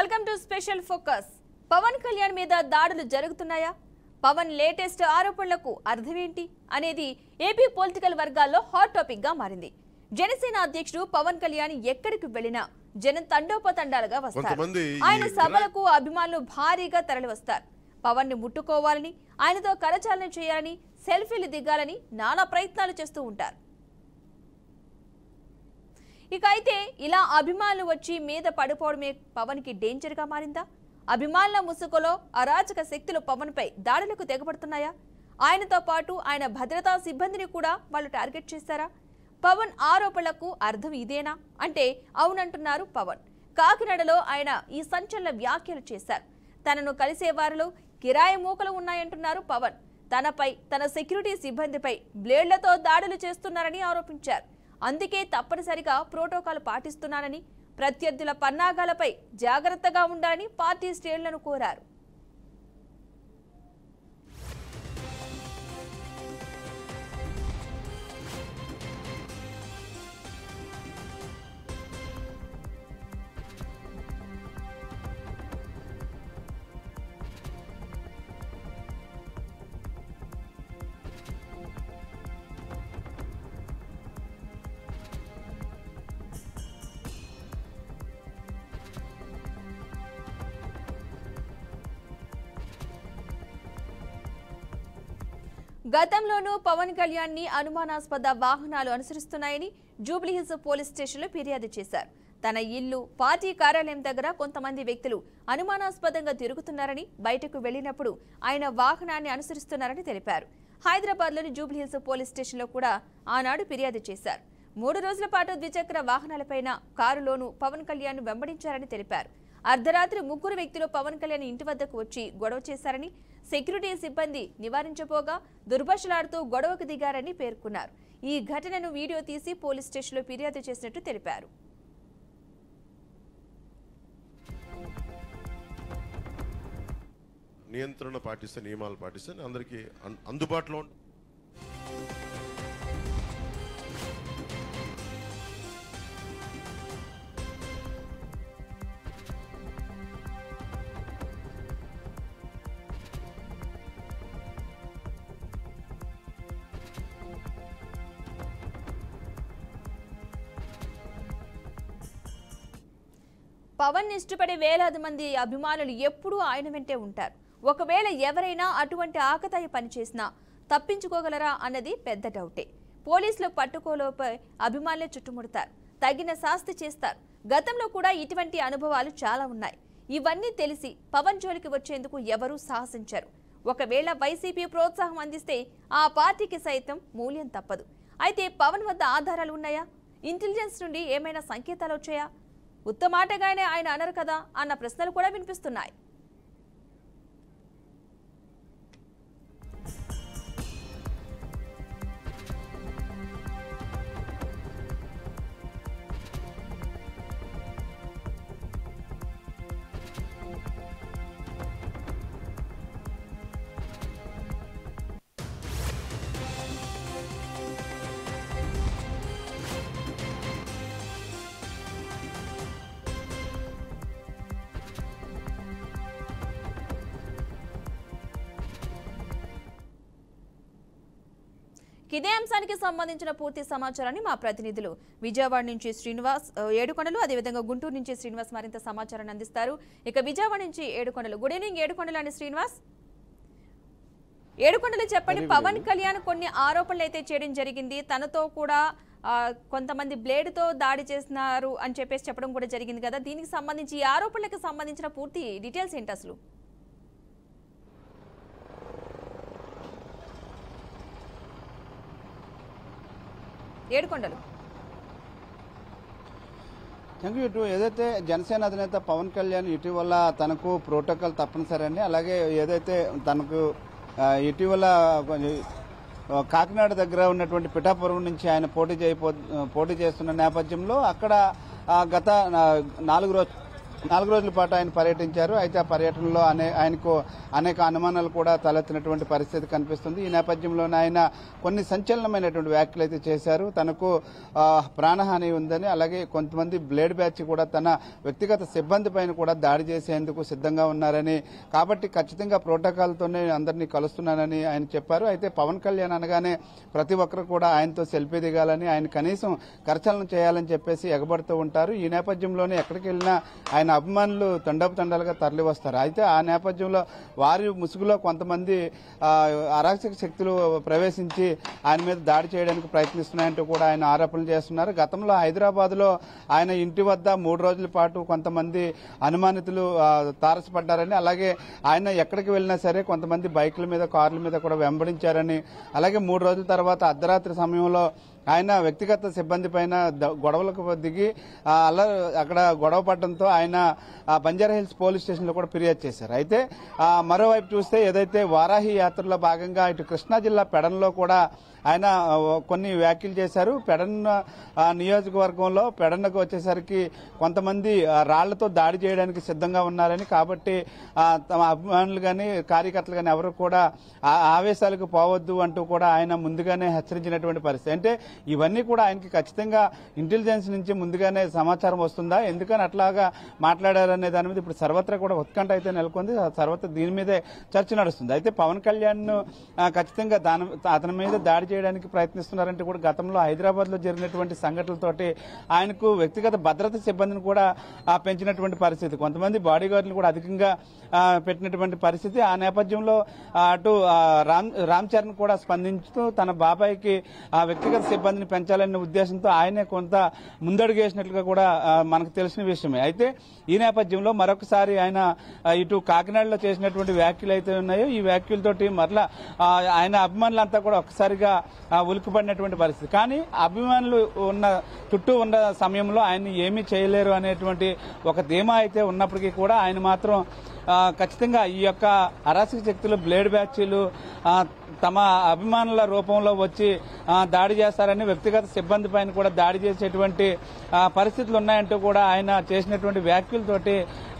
Welcome to special focus. Pawan Kalyan మీద దాడులు జరుగుతున్నాయా? పవన్ లేటెస్ట్ ఆరోపణలకు అర్థమేంటి అనేది ఏపీ పొలిటికల్ వర్గాల్లో హాట్ టాపిక్ గా మారింది. జనసేన అధ్యక్షుడు పవన్ కళ్యాణ్ ఎక్కడికి వెళ్లినా జనం తండోపతండాలుగా వస్తారు. ఆయన సభలకు అభిమానులు భారీగా తరలి వస్తారు. పవన్ ని ముట్టుకోవాలని, ఆయనతో కరచాలన చేయాలని, సెల్ఫీలు దిగాలని నానా ప్రయత్నాలు చేస్తూ ఉంటారు. ఇక అయితే ఇలా అభిమానులు వచ్చి మీద పడిపోవడమే పవన్ కి డేంజర్ గా మారిందా? అభిమానుల ముసుగులో అరాచక శక్తులు పవన్ పై దాడులకు తెగబడుతున్నాయా? ఆయనతో పాటు ఆయన భద్రతా సిబ్బందిని కూడా వాళ్ళు టార్గెట్ చేశారా? పవన్ ఆరోపణలకు అర్థం ఇదేనా అంటే అవునంటున్నారు పవన్. కాకినాడలో ఆయన ఈ సంచలన వ్యాఖ్యలు చేశారు. తనను కలిసే వారిలో కిరాయి మూకలు ఉన్నాయంటున్నారు పవన్. తనపై, తన సెక్యూరిటీ సిబ్బందిపై బ్లేడ్లతో దాడులు చేస్తున్నారని ఆరోపించారు. అందుకే తప్పనిసరిగా ప్రోటోకాల్ పాటిస్తున్నానని, ప్రత్యర్థుల పన్నాగాలపై జాగ్రత్తగా ఉండాలని పార్టీ శ్రేణులను కోరారు. గతంలోనూ పవన్ కళ్యాణ్ ని అనుమానాస్పద వాహనాలు అనుసరిస్తున్నాయని జూబ్లీహిల్స్ పోలీస్ స్టేషన్లో ఫిర్యాదు చేశారు. తన ఇల్లు, పార్టీ కార్యాలయం దగ్గర కొంతమంది వ్యక్తులు అనుమానాస్పదంగా తిరుగుతున్నారని, బయటకు వెళ్లినప్పుడు ఆయన వాహనాన్ని అనుసరిస్తున్నారని తెలిపారు. హైదరాబాద్లోని జూబ్లీహిల్స్ పోలీస్ స్టేషన్లో కూడా ఆనాడు ఫిర్యాదు చేశారు. 3 రోజుల పాటు ద్విచక్ర వాహనాలపైన కారులోనూ పవన్ కళ్యాణ్ వెంబడించారని తెలిపారు. అర్ధరాత్రి 3 వ్యక్తులు పవన్ కళ్యాణ్ ఇంటి వద్దకు వచ్చి గొడవ చేశారని, సెక్యూరిటీ సిబ్బంది నివారించబోగా దుర్భాషలాడుతూ గొడవకు దిగారని పేర్కొన్నారు. ఈ ఘటనను వీడియో తీసి పోలీస్ స్టేషన్లో ఫిర్యాదు చేసినట్టు తెలిపారు. నియంత్రణ పాటిస్తే, నియమాలు పాటిస్తే అందరికీ అందుబాటులో పవన్ ఇష్టపడే వేలాది మంది అభిమానులు ఎప్పుడూ ఆయన వెంటే ఉంటారు. ఒకవేళ ఎవరైనా అటువంటి ఆకతాయి పనిచేసినా తప్పించుకోగలరా అన్నది పెద్ద డౌటే. పోలీసులు పట్టుకోలోపై అభిమానులే చుట్టుముడతారు, తగిన శాస్తి చేస్తారు. గతంలో కూడా ఇటువంటి అనుభవాలు చాలా ఉన్నాయి. ఇవన్నీ తెలిసి పవన్ జోలికి వచ్చేందుకు ఎవరూ సాహసించారు. ఒకవేళ వైసీపీ ప్రోత్సాహం అందిస్తే ఆ పార్టీకి సైతం మూల్యం తప్పదు. అయితే పవన్ వద్ద ఆధారాలు ఉన్నాయా? ఇంటెలిజెన్స్ నుండి ఏమైనా సంకేతాలు వచ్చాయా? ఉత్తమాటగానే ఆయన అనరు కదా అన్న ప్రశ్నలు కూడా వినిపిస్తున్నాయి. ఇదే అంశానికి సంబంధించిన పూర్తి సమాచారాన్ని మా ప్రతినిధులు విజయవాడ నుంచి శ్రీనివాస్, ఏడుకొండలు, అదేవిధంగా గుంటూరు నుంచి శ్రీనివాస్ మరింత సమాచారాన్ని అందిస్తారు. ఇక విజయవాడ నుంచి ఏడుకొండలు. గుడ్ ఈవినింగ్ ఏడుకొండలు అని శ్రీనివాస్. ఏడుకొండలు చెప్పండి, పవన్ కళ్యాణ్ కొన్ని ఆరోపణలు అయితే చేయడం జరిగింది. తనతో కూడా కొంతమంది బ్లేడ్తో దాడి చేస్తున్నారు అని చెప్పేసి చెప్పడం కూడా జరిగింది కదా. దీనికి సంబంధించి ఈ ఆరోపణలకు సంబంధించిన పూర్తి డీటెయిల్స్ ఏంటి అసలు? ఏడుకొండలు. Thank you. ఏదైతే జనసేన అధినేత పవన్ కళ్యాణ్ ఇటీవల తనకు ప్రోటోకాల్ తప్పనిసరి అని, అలాగే ఏదైతే తనకు ఇటీవల కాకినాడ దగ్గర ఉన్నటువంటి పిఠాపురం నుంచి ఆయన పోటీ చేస్తున్న నేపథ్యంలో అక్కడ గత 4 రోజుల పాటు ఆయన పర్యటించారు. అయితే ఆ పర్యటనలో ఆయనకు అనేక అనుమానాలు కూడా తలెత్తినటువంటి పరిస్థితి కనిపిస్తుంది. ఈ నేపథ్యంలోనే ఆయన కొన్ని సంచలనమైనటువంటి వ్యాఖ్యలు అయితే చేశారు. తనకు ప్రాణహాని ఉందని, అలాగే కొంతమంది బ్లేడ్ బ్యాచ్ కూడా తన వ్యక్తిగత సిబ్బంది పైన కూడా దాడి చేసేందుకు సిద్ధంగా ఉన్నారని, కాబట్టి ఖచ్చితంగా ప్రోటోకాల్తోనే అందరినీ కలుస్తున్నానని ఆయన చెప్పారు. అయితే పవన్ కళ్యాణ్ అనగానే ప్రతి ఒక్కరు కూడా ఆయనతో సెల్ఫీ దిగాలని, ఆయన కనీసం కరచలనం చేయాలని చెప్పేసి ఎగబడుతూ ఉంటారు. ఈ నేపథ్యంలోనే ఎక్కడికి వెళ్ళినా ఆయన అభిమానులు తండాలుగా తరలి వస్తారు. అయితే ఆ నేపథ్యంలో వారి ముసుగులో కొంతమంది అరాచక శక్తులు ప్రవేశించి ఆయన మీద దాడి చేయడానికి ప్రయత్నిస్తున్నాయంటూ కూడా ఆయన ఆరోపణలు చేస్తున్నారు. గతంలో హైదరాబాద్ లో ఆయన ఇంటి వద్ద 3 రోజుల పాటు కొంతమంది అనుమానితులు తారసపడ్డారని, అలాగే ఆయన ఎక్కడికి వెళ్ళినా సరే కొంతమంది బైకుల మీద కార్ల మీద కూడా వెంబడించారని, అలాగే 3 రోజుల తర్వాత అర్ధరాత్రి సమయంలో ఆయన వ్యక్తిగత సిబ్బంది పైన గొడవలకు దిగి అక్కడ గొడవ పడడంతో ఆయన బంజారాహిల్స్ పోలీస్ స్టేషన్ లో కూడా ఫిర్యాదు చేశారు. అయితే మరోవైపు చూస్తే ఏదైతే వారాహి యాత్రలో భాగంగా ఇటు కృష్ణా జిల్లా పెడన్లో కూడా ఆయన కొన్ని వ్యాఖ్యలు చేశారు. పెడన్ నియోజకవర్గంలో పెడన్కు వచ్చేసరికి కొంతమంది రాళ్లతో దాడి చేయడానికి సిద్ధంగా ఉన్నారని, కాబట్టి తమ అభిమానులు కానీ కార్యకర్తలు కానీ ఎవరు కూడా ఆవేశాలకు పోవద్దు అంటూ కూడా ఆయన ముందుగానే హెచ్చరించినటువంటి పరిస్థితి. అంటే ఇవన్నీ కూడా ఆయనకి ఖచ్చితంగా ఇంటెలిజెన్స్ నుంచి ముందుగానే సమాచారం వస్తుందా, ఎందుకని అట్లాగా మాట్లాడారనే దాని మీద ఇప్పుడు సర్వత్రా కూడా ఉత్కంఠ అయితే నెలకొంది. సర్వత్రా దీని మీదే చర్చ నడుస్తుంది. అయితే పవన్ కళ్యాణ్ ఖచ్చితంగా అతని మీద దాడి చేయడానికి ప్రయత్నిస్తున్నారంటే కూడా గతంలో హైదరాబాద్ లో జరిగినటువంటి సంఘటనలతోటి ఆయనకు వ్యక్తిగత భద్రతా సిబ్బందిని కూడా పెంచినటువంటి పరిస్థితి, కొంతమంది బాడీ గార్డులు కూడా అధికంగా పెట్టినటువంటి పరిస్థితి. ఆ నేపథ్యంలో అటు రామ్ చరణ్ కూడా స్పందించుతూ తన బాబాయికి వ్యక్తిగత సిబ్బందిని పెంచాలనే ఉద్దేశంతో ఆయనే కొంత ముందడుగు వేసినట్లుగా కూడా మనకు తెలిసిన విషయమే. అయితే ఈ నేపథ్యంలో మరొకసారి ఆయన ఇటు కాకినాడలో చేసినటువంటి వ్యాఖ్యలు అయితే ఉన్నాయో ఈ వ్యాఖ్యలతోటి మరలా ఆయన అభిమానులంతా కూడా ఒక్కసారిగా ఉలిక్కిపడినటువంటి పరిస్థితి. కానీ అభిమానులు చుట్టూ ఉన్న సమయంలో ఆయన ఏమీ చేయలేరు అనేటువంటి ఒక ధీమా అయితే ఉన్నప్పటికీ కూడా ఆయన మాత్రం ఖచ్చితంగా ఈ యొక్క అరాచక శక్తులు బ్లేడ్ బ్యాచ్లు తమ అభిమానుల రూపంలో వచ్చి దాడి చేస్తారని, వ్యక్తిగత సిబ్బంది పైన కూడా దాడి చేసేటువంటి పరిస్థితులు ఉన్నాయంటూ కూడా ఆయన చేసినటువంటి వ్యాఖ్యలతోటి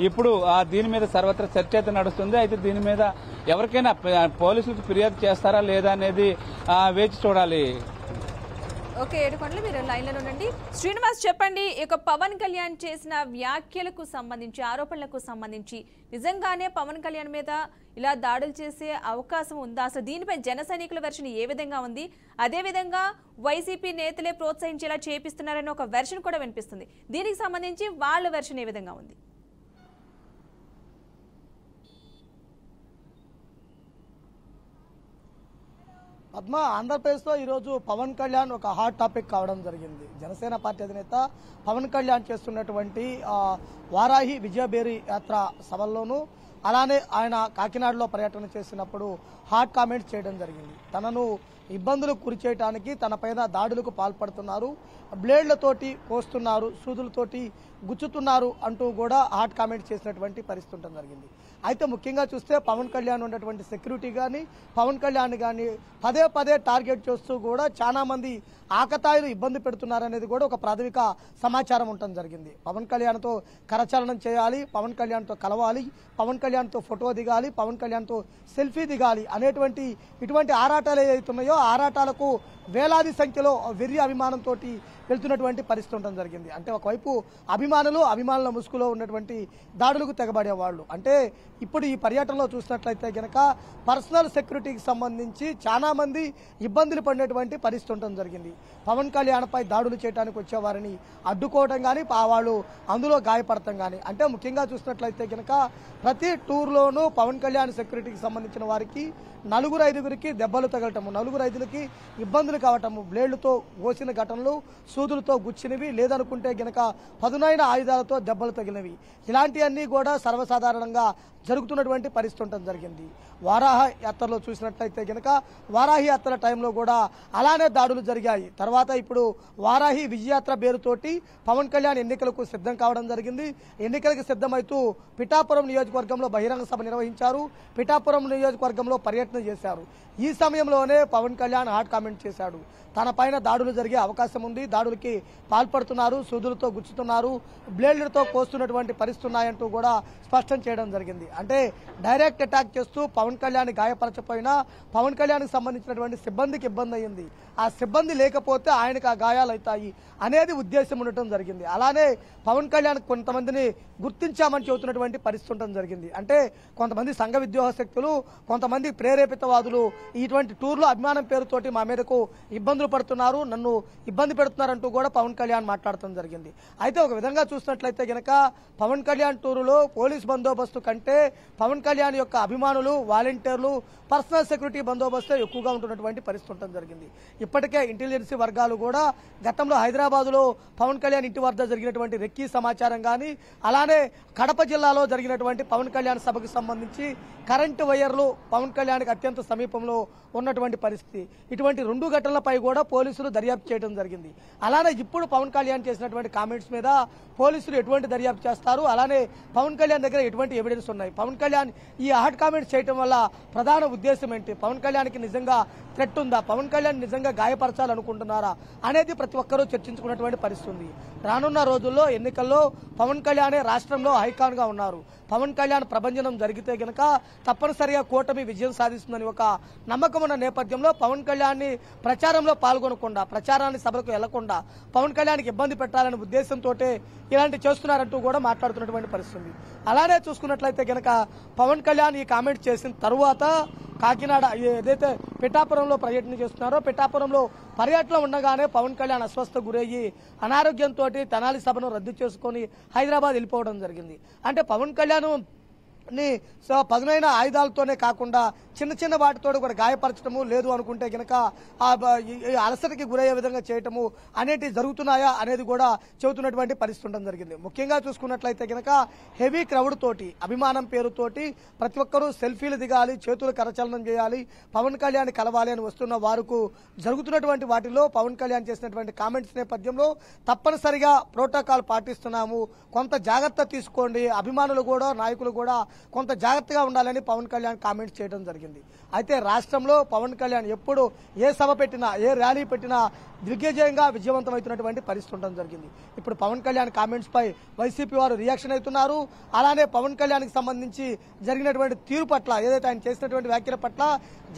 ఇప్పుడు దీని మీద సర్వత్రా చర్చ అయితే నడుస్తుంది. అయితే దీని మీద ఎవరికైనా పోలీసులకు ఫిర్యాదు చేస్తారా లేదా అనేది వేచి చూడాలి. ఓకే, ఏడుకొండలు మీరు లైన్లో ఉండండి. శ్రీనివాస్ చెప్పండి, ఇక పవన్ కళ్యాణ్ చేసిన వ్యాఖ్యలకు సంబంధించి, ఆరోపణలకు సంబంధించి నిజంగానే పవన్ కళ్యాణ్ మీద ఇలా దాడులు చేసే అవకాశం ఉందా? అసలు దీనిపై జన సైనికుల వెర్షన్ ఏ విధంగా ఉంది? అదేవిధంగా వైసీపీ నేతలే ప్రోత్సహించేలా చేపిస్తున్నారని ఒక వెర్షన్ కూడా వినిపిస్తుంది. దీనికి సంబంధించి వాళ్ళ వెర్షన్ ఏ విధంగా ఉంది? పద్మ, ఆంధ్రప్రదేశ్లో ఈరోజు పవన్ కళ్యాణ్ ఒక హాట్ టాపిక్ కావడం జరిగింది. జనసేన పార్టీ అధినేత పవన్ కళ్యాణ్ చేస్తున్నటువంటి వారాహి విజయబేరి యాత్ర సభల్లోనూ, అలానే ఆయన కాకినాడలో పర్యటన చేసినప్పుడు హాట్ కామెంట్స్ చేయడం జరిగింది. తనను ఇబ్బందులకు గురి చేయడానికి, తన పైన దాడులకు పాల్పడుతున్నారు, బ్లేడ్లతోటి కోస్తున్నారు, సూదులతోటి గుచ్చుతున్నారు అంటూ కూడా హాట్ కామెంట్ చేసినటువంటి పరిస్థితి ఉండడం జరిగింది. అయితే ముఖ్యంగా చూస్తే పవన్ కళ్యాణ్ ఉన్నటువంటి సెక్యూరిటీ కానీ, పవన్ కళ్యాణ్ కానీ పదే టార్గెట్ చేస్తూ కూడా చాలా మంది ఆకతాయిలు ఇబ్బంది పెడుతున్నారనేది కూడా ఒక ప్రాథమిక సమాచారం ఉండటం జరిగింది. పవన్ కళ్యాణ్తో కరచాలనం చేయాలి, పవన్ కళ్యాణ్తో కలవాలి, పవన్ కళ్యాణ్తో ఫోటో దిగాలి, పవన్ కళ్యాణ్తో సెల్ఫీ దిగాలి అనేటువంటి ఇటువంటి ఆరాటాలు ఏవైతున్నాయో ఆరాటాలకు వేలాది సంఖ్యలో వెర్రి అభిమానంతో వెళ్తున్నటువంటి పరిస్థితి ఉండడం జరిగింది. అంటే ఒకవైపు అభిమానుల ముసుగులో ఉన్నటువంటి దాడులకు తెగబడేవాళ్ళు. అంటే ఇప్పుడు ఈ పర్యటనలో చూసినట్లయితే గనక పర్సనల్ సెక్యూరిటీకి సంబంధించి చాలా మంది ఇబ్బందులు పడినటువంటి పరిస్థితి ఉండడం జరిగింది. పవన్ కళ్యాణ్ పై దాడులు చేయడానికి వచ్చేవారిని అడ్డుకోవడం కానీ, వాళ్ళు అందులో గాయపడటం కానీ, అంటే ముఖ్యంగా చూసినట్లయితే గనక ప్రతి టూర్లోనూ పవన్ కళ్యాణ్ సెక్యూరిటీకి సంబంధించిన వారికి 4-5గురికి దెబ్బలు తగలటము, 4-5కి ఇబ్బందులు కావటము, బ్లేడ్లతో కోసిన ఘటనలు, సూదులతో గుచ్చినవి, లేదనుకుంటే గనక పదునైన ఆయుధాలతో దెబ్బలు తగిలినవి, ఇలాంటివన్నీ కూడా సర్వసాధారణంగా జరుగుతున్నటువంటి పరిస్థితి ఉండడం జరిగింది. వారాహ యాత్రలో చూసినట్లయితే గనక వారాహి యాత్ర టైంలో కూడా అలానే దాడులు జరిగాయి. తర్వాత ఇప్పుడు వారాహి విజయయాత్ర పేరుతోటి పవన్ కళ్యాణ్ ఎన్నికలకు సిద్ధం కావడం జరిగింది. ఎన్నికలకు సిద్ధమైతూ పిఠాపురం నియోజకవర్గంలో బహిరంగ సభ నిర్వహించారు, పిఠాపురం నియోజకవర్గంలో పర్యటన చేశారు. ఈ సమయంలోనే పవన్ కళ్యాణ్ హాట్ కామెంట్ చేశారు. చేశాడు. తన పైన దాడులు జరిగే అవకాశం ఉంది, దాడులకి పాల్పడుతున్నారు, సూదులతో గుచ్చుతున్నారు, బ్లేడ్లతో కోస్తున్నటువంటి పరిస్థితి ఉన్నాయంటూ కూడా స్పష్టం చేయడం జరిగింది. అంటే డైరెక్ట్ అటాక్ చేస్తూ పవన్ కళ్యాణ్ గాయపరచపోయినా పవన్ కళ్యాణ్కి సంబంధించినటువంటి సిబ్బందికి ఇబ్బంది అయ్యింది. ఆ సిబ్బంది లేకపోతే ఆయనకు ఆ గాయాలు అవుతాయి అనేది ఉద్దేశం ఉండటం జరిగింది. అలానే పవన్ కళ్యాణ్ కొంతమందిని గుర్తించామని చెబుతున్నటువంటి పరిస్థితి ఉండటం జరిగింది. అంటే కొంతమంది సంఘ విద్రోహ శక్తులు, కొంతమంది ప్రేరేపితవాదులు ఇటువంటి టూర్లో అభిమానం పేరుతోటి మా మీదకు ఇబ్బందులు పడుతున్నారు, నన్ను ఇబ్బంది పెడుతున్నారంటూ కూడా పవన్ కళ్యాణ్ మాట్లాడటం జరిగింది. అయితే ఒక విధంగా చూసినట్లయితే గనక పవన్ కళ్యాణ్ టూరులో పోలీస్ బందోబస్తు కంటే పవన్ కళ్యాణ్ యొక్క అభిమానులు, వాలంటీర్లు, పర్సనల్ సెక్యూరిటీ బందోబస్తు ఎక్కువగా ఉంటున్నటువంటి పరిస్థితి ఉండటం జరిగింది. ఇప్పటికే ఇంటెలిజెన్స్ వర్గాలు కూడా గతంలో హైదరాబాదులో పవన్ కళ్యాణ్ ఇంటి వద్ద జరిగినటువంటి రెక్కీ సమాచారం కానీ, అలానే కడప జిల్లాలో జరిగినటువంటి పవన్ కళ్యాణ్ సభకు సంబంధించి కరెంటు వైర్లు పవన్ కళ్యాణ్కి అత్యంత సమీపంలో ఉన్నటువంటి పరిస్థితి, ఇటువంటి 2 ఘటనలపై కూడా పోలీసులు దర్యాప్తు చేయడం జరిగింది. అలానే ఇప్పుడు పవన్ కళ్యాణ్ చేసినటువంటి కామెంట్స్ మీద పోలీసులు ఎటువంటి దర్యాప్తు చేస్తారు, అలానే పవన్ కళ్యాణ్ దగ్గర ఎటువంటి ఎవిడెన్స్ ఉన్నాయి, పవన్ కళ్యాణ్ ఈ హాట్ కామెంట్స్ చేయడం వల్ల ప్రధాన ఉద్దేశం ఏంటి, పవన్ కళ్యాణ్కి నిజంగా థ్రెట్ ఉందా, పవన్ కళ్యాణ్ నిజంగా గాయపరచాలనుకుంటున్నారా అనేది ప్రతి ఒక్కరూ చర్చించుకున్నటువంటి పరిస్థితి ఉంది. రానున్న రోజుల్లో ఎన్నికల్లో పవన్ కళ్యాణే రాష్ట్రంలో హైకాన్ గా ఉన్నారు. పవన్ కళ్యాణ్ ప్రభంజనం జరిగితే గనక తప్పనిసరిగా కూటమి విజయం సాధిస్తుందని ఒక నమ్మకం ఉన్న నేపథ్యంలో పవన్ కళ్యాణ్ ప్రచారంలో పాల్గొనకుండా, ప్రచారాన్ని సభలకు వెళ్లకుండా పవన్ కళ్యాణ్కి ఇబ్బంది పెట్టాలనే ఉద్దేశంతో ఇలాంటి చేస్తున్నారంటూ కూడా మాట్లాడుతున్నటువంటి పరిస్థితి. అలానే చూసుకున్నట్లయితే గనక పవన్ కళ్యాణ్ ఈ కామెంట్ చేసిన తరువాత కాకినాడ ఏదైతే పిఠాపురంలో పర్యటన చేస్తున్నారో, పిఠాపురంలో పర్యటన ఉండగానే పవన్ కళ్యాణ్ అస్వస్థకు గురయ్యి అనారోగ్యంతో తెనాలి సభను రద్దు చేసుకుని హైదరాబాద్ వెళ్ళిపోవడం జరిగింది. అంటే పవన్ కళ్యాణ్ పదునైన ఆయుధాలతోనే కాకుండా చిన్న చిన్న వాటితో కూడా గాయపరచడము, లేదు అనుకుంటే గనక అలసటకి గురయ్యే విధంగా చేయటము అనేటివి జరుగుతున్నాయా అనేది కూడా చెబుతున్నటువంటి పరిస్థితి ఉండడం జరిగింది. ముఖ్యంగా చూసుకున్నట్లయితే గనక హెవీ క్రౌడ్ తోటి, అభిమానం పేరుతోటి ప్రతి ఒక్కరూ సెల్ఫీలు దిగాలి, చేతులు కరచలనం చేయాలి, పవన్ కళ్యాణ్ కలవాలి అని వస్తున్న వారికి జరుగుతున్నటువంటి వాటిలో పవన్ కళ్యాణ్ చేసినటువంటి కామెంట్స్ నేపథ్యంలో తప్పనిసరిగా ప్రోటోకాల్ పాటిస్తున్నాము, కొంత జాగ్రత్త తీసుకోండి, అభిమానులు కూడా నాయకులు కూడా కొంత జాగ్రత్తగా ఉండాలని పవన్ కళ్యాణ్ కామెంట్స్ చేయడం జరిగింది. అయితే రాష్ట్రంలో పవన్ కళ్యాణ్ ఎప్పుడు ఏ సభ పెట్టినా, ఏ ర్యాలీ పెట్టినా దిగ్విజయంగా విజయవంతమవుతున్నటువంటి పరిస్థితి ఉండడం జరిగింది. ఇప్పుడు పవన్ కళ్యాణ్ కామెంట్స్ పై వైసీపీ వారు రియాక్షన్ అవుతున్నారు. అలానే పవన్ కళ్యాణ్కి సంబంధించి జరిగినటువంటి తీరు పట్ల, ఏదైతే ఆయన చేసినటువంటి వ్యాఖ్యల పట్ల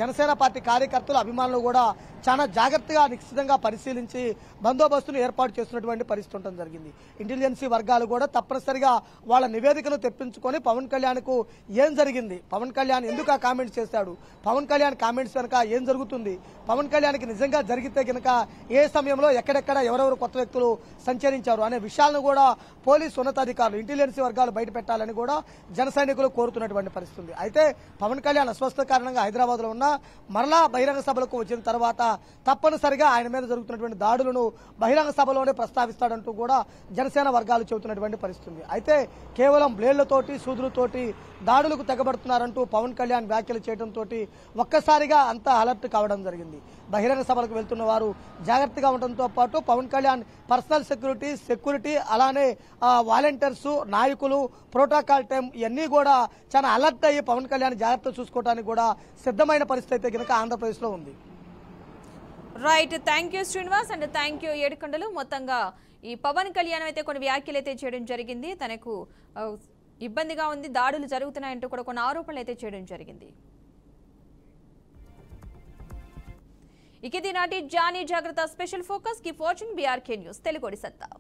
జనసేన పార్టీ కార్యకర్తలు, అభిమానులు కూడా చాలా జాగ్రత్తగా, నిశ్చితంగా పరిశీలించి బందోబస్తును ఏర్పాటు చేస్తున్నటువంటి పరిస్థితి ఉండడం జరిగింది. ఇంటెలిజెన్సీ వర్గాలు కూడా తప్పనిసరిగా వాళ్ళ నివేదికను తెప్పించుకొని పవన్ కళ్యాణ్కు ఏం జరిగింది, పవన్ కళ్యాణ్ ఎందుకు ఆ కామెంట్స్ చేశాడు, పవన్ కళ్యాణ్ కామెంట్స్ కనుక ఏం జరుగుతుంది, పవన్ కళ్యాణ్కి నిజంగా జరిగితే కనుక ఏ సమయంలో ఎక్కడెక్కడ ఎవరెవరు కొత్త వ్యక్తులు సంచరించారు అనే విషయాలను కూడా పోలీసు ఉన్నతాధికారులు, ఇంటెలిజెన్సీ వర్గాలు బయట పెట్టాలని కూడా జన సైనికులు కోరుతున్నటువంటి పరిస్థితి. అయితే పవన్ కళ్యాణ్ అస్వస్థ కారణంగా హైదరాబాద్ లో ఉన్న మరలా బహిరంగ సభలకు వచ్చిన తర్వాత తప్పనిసరిగా ఆయన మీద జరుగుతున్నటువంటి దాడులను బహిరంగ సభలోనే ప్రస్తావిస్తాడంటూ కూడా జనసేన వర్గాలు చెబుతున్నటువంటి పరిస్థితి. అయితే కేవలం బ్లేడ్లతోటి, సూదులతోటి దాడులకు తెగబడుతున్నారంటూ పవన్ కళ్యాణ్ వ్యాఖ్యలు చేయడంతో ఒక్కసారిగా అంతా అలర్ట్ కావడం జరిగింది. బహిరంగ సభలకు వెళ్తున్న వారు జాగ్రత్తగా ఉండడంతో పాటు పవన్ కళ్యాణ్ పర్సనల్ సెక్యూరిటీ అలానే వాలంటీర్స్, నాయకులు, ప్రోటోకాల్ టైం ఇవన్నీ కూడా చాలా అలర్ట్ అయ్యి పవన్ కళ్యాణ్ జాగ్రత్త చూసుకోవడానికి కూడా సిద్ధమైన పరిస్థితి అయితే కనుక ఆంధ్రప్రదేశ్ లో ఉంది. Right, thank you Srinivas and thank you ఏడుకొండలు. మొత్తంగా ఈ పవన్ కళ్యాణ్ అయితే కొన్ని వ్యాఖ్యలు అయితే చేయడం జరిగింది, తనకు ఇబ్బందిగా ఉంది, దాడులు జరుగుతున్నాయంటూ కూడా కొన్ని ఆరోపణలు అయితే చేయడం జరిగింది. ఇక ఇది నాటి జానీ జాగ్రత్త special focus. Keep watching BRK news Telugu సత్తా.